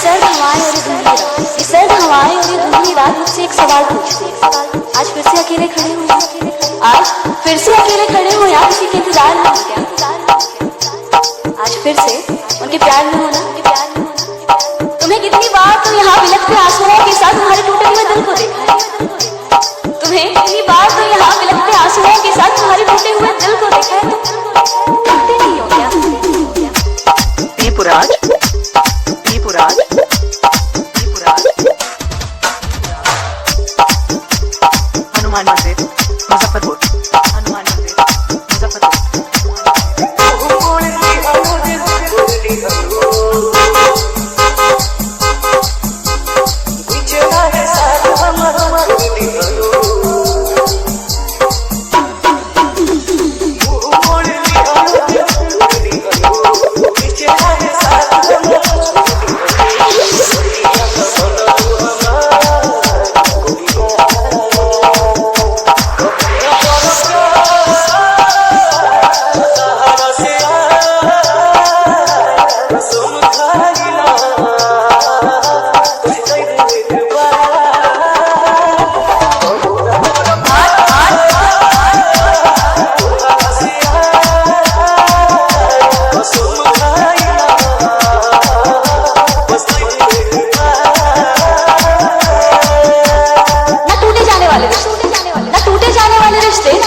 सर्द हवाएं और ये धुंधली रात, ये सर्द हवाएं और ये धुंधली रात मुझसे एक सवाल पूछती है। आज फिर से अकेले खड़े हो, आज फिर से अकेले खड़े हो या किसी के इंतजार में हो क्या? आज फिर से उनके प्यार में होना, तुम्हें कितनी बार तो यहाँ बिलखते आंसुओं के साथ तुम्हारे टूटे हुए दिल को देखा है। तुम्हें कितनी बार तो यहाँ बिलखते आंसुओं के साथ तुम्हारे टूटे हुए दिल को देखा है। टूटते नहीं हो क्या? दीपुराज, दीपुराज, दीपुराज, हनुमान मंदिर मुजफ्फरपुर, हनुमान मंदिर मुजफ्फरपुर।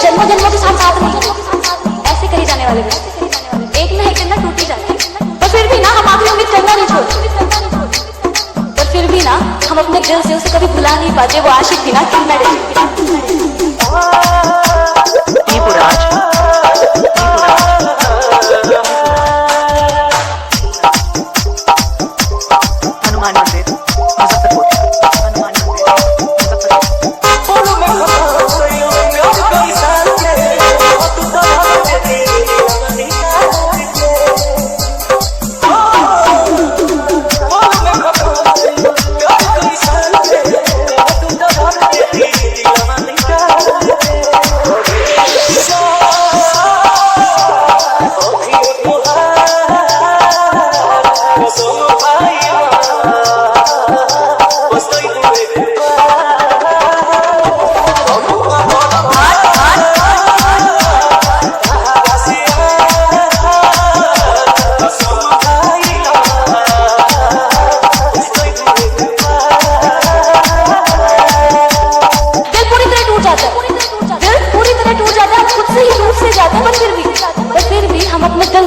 जन्मों जन्मों के साथ साथ नहीं, ऐसे कही जाने वाले रिश्ते एक ना एक दिन ना टूट ही जाते हैं। पर फिर भी ना हम आखिर उम्मीद करना नहीं छोड़ते। पर फिर भी ना हम अपने दिल से उसे कभी भुला नहीं पाते। वो आशिक थी ना कितना दीपुराज, हनुमान मंदिर मुजफ्फरपुर, हनुमान मंदिर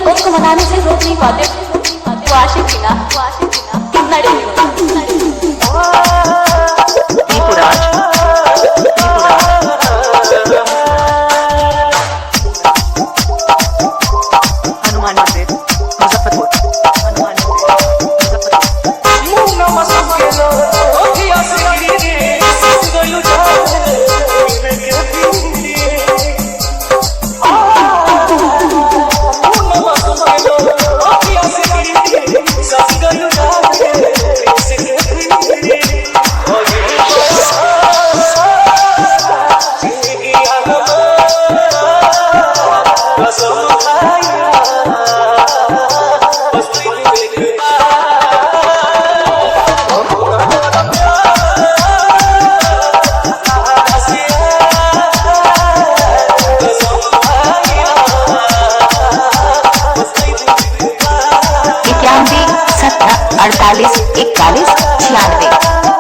उसको मनाने से रोक नहीं पाते। वो आशिक थी ना, वो आशिक थी ना, कितना डर होता। दीपुराज, हनुमान मंदिर मुजफ्फरपुर, हनुमान मंदिर 88 41 96।